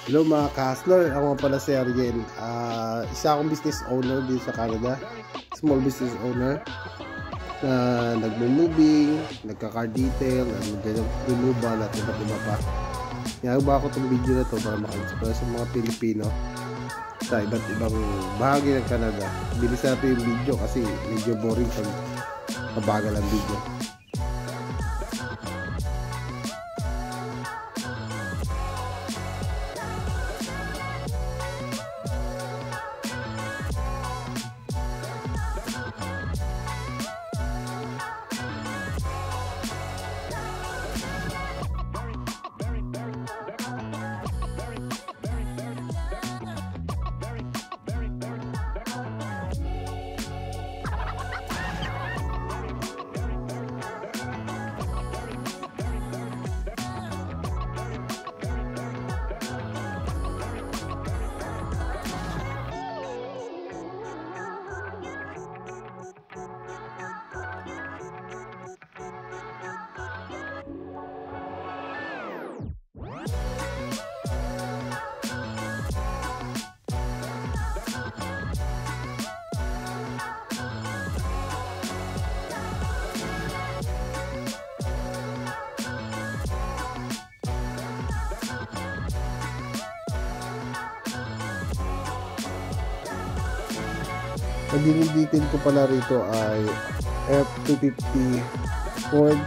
Hello mga ka-hustler, ako nga pala si Arjen. Isa akong business owner dito sa Canada. Small business owner na nagmo-moving, nagka-car detail, removal at iba't iba pa. Ginagawa ko itong video na to para maka-inspire sa mga Pilipino sa iba't ibang bahagi ng Canada. Bilis natin yung video kasi medyo boring pag mabagal ang video. Ang dinidetail ko pala rito ay F250 Ford.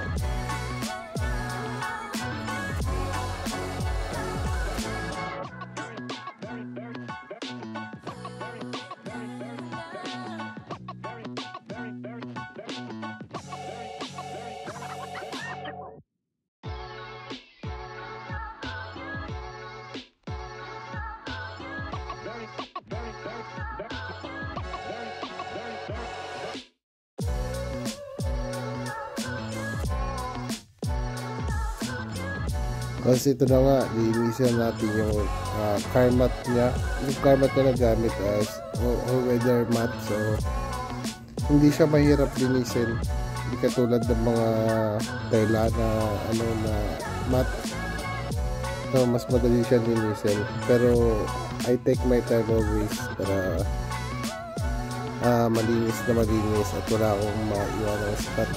Kasi ito na nga, linisan natin yung car mat niya. Yung car mat na nagamit as all-weather mat. So, hindi siya mahirap linisin. Hindi katulad ng mga tela na, na mat. So, mas madali siya linisin. Pero, I take my time always para malinis na malinis at wala akong maiwan ng spot.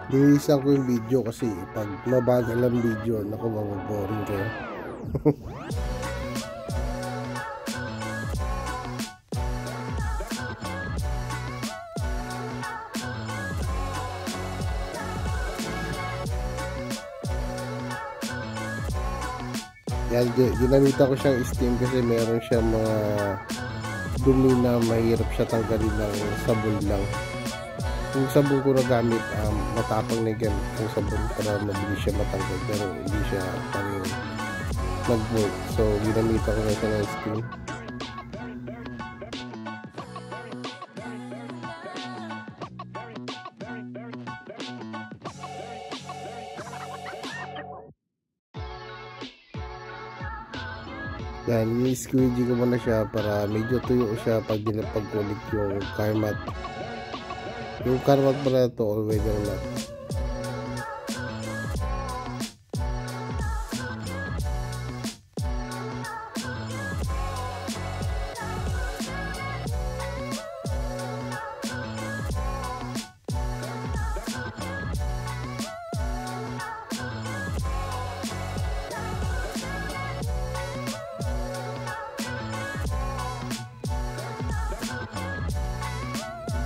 Linisan ko yung video kasi pag mabagal ang video, naku, maboboring kayo. Yan, ginamita ko siyang steam kasi meron siyang mga dumi na mahirap siya tanggalin ng sabon lang. Yung sabon ko na gamit, matapang na gamit yung sabon para mabilis siya matanggal, pero hindi siya parang mag-work. So, ginamita ko na siya ng steam. Yan, i-squeegee ko muna siya para medyo tuyo siya pag dinapagkulit yung car mat. Yung car mat pala ito, all-weather mat.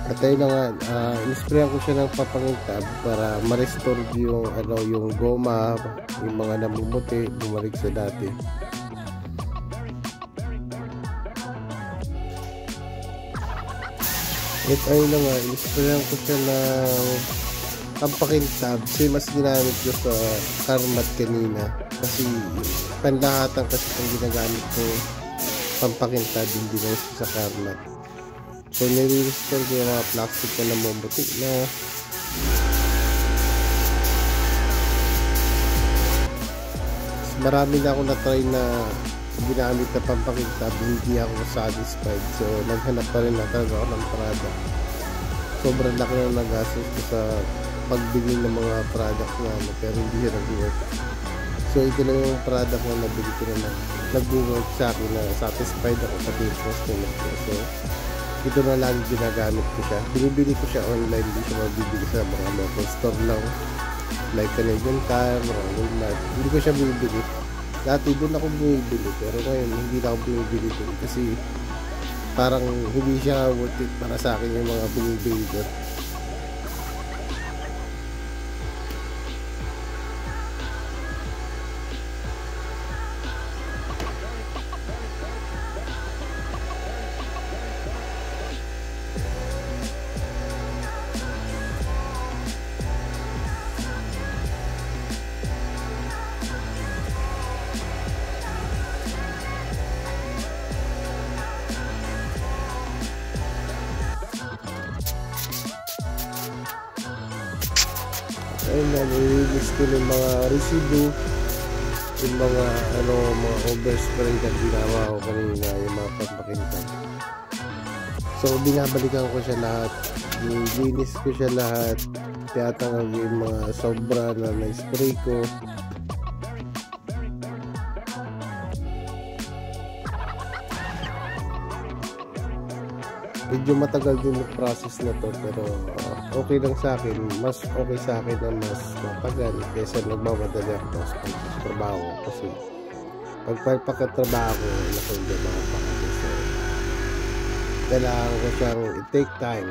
At ayun na nga, in-sprayan ko siya ng papangintab para ma-restore yung, yung goma, yung mga namumuti, bumalik sa dati. At ayun na nga, in-sprayan ko siya ng pampakintab, same as ginamit ko sa car mat kanina. Kasi panlahatan kasi itong ginagamit ko pampakintab, hindi lang sa car mat. So nire-restore ko yung mga plastic na namumuti na. Marami na ako na-try na ginamit na pampakintab, hindi ako satisfied. So naghanap pa rin na talaga ako ng product. Sobrang laki na nagastos ko sa pagbili ng mga product na ano, pero hindi siya nag-work. So ito lang yung product na nabili ko na nag-work sa akin, na satisfied ako sa pimples ko. So ito na lang ginagamit ko siya. Binibili ko siya online, hindi ko mabibili sa mga local store lang like Canadian Tire, mga Walmart. Hindi ko siya binibili. Dati doon ako bumibili, pero ngayon hindi na ako bumibili doon kasi parang hindi siya worth it para sa akin yung mga binibili doon. Ayun na, nililis ko yung mga residue, yung mga mga overspray na ginawa ko kanina, yung mga pampakintab. So binabalikan ko siya lahat, nilinis ko siya lahat, tiyatanggal yung mga sobra na na-spray ko. Medyo matagal din yung process na to, pero okay lang sa akin. Mas okay sa akin na mas matagal kaysa nagmamadali ako sa trabaho, kasi pagpapakatrabaho ko na kung hindi makapakali. So kailangan ko siyang i-take time.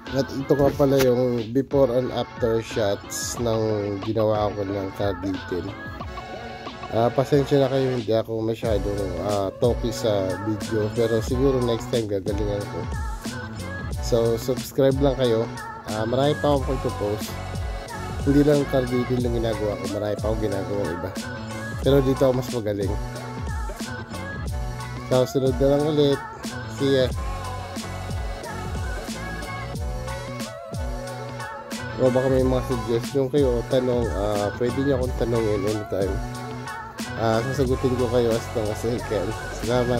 At ito nga pala yung before and after shots ng ginawa ko ng car detail. Pasensya na kayo, hindi ako masyadong talky sa video, pero siguro next time gagalingan ko. So subscribe lang kayo. Marami pa akong pag-post. Hindi lang car detail lang ginagawa ko, marami pa akong ginagawa iba, pero dito ako mas magaling. So sunod na lang ulit. See ya. O baka may mga suggestion kayo o tanong, pwede nyo akong tanongin anytime. Sasagutin ko kayo as long as I can. Salamat.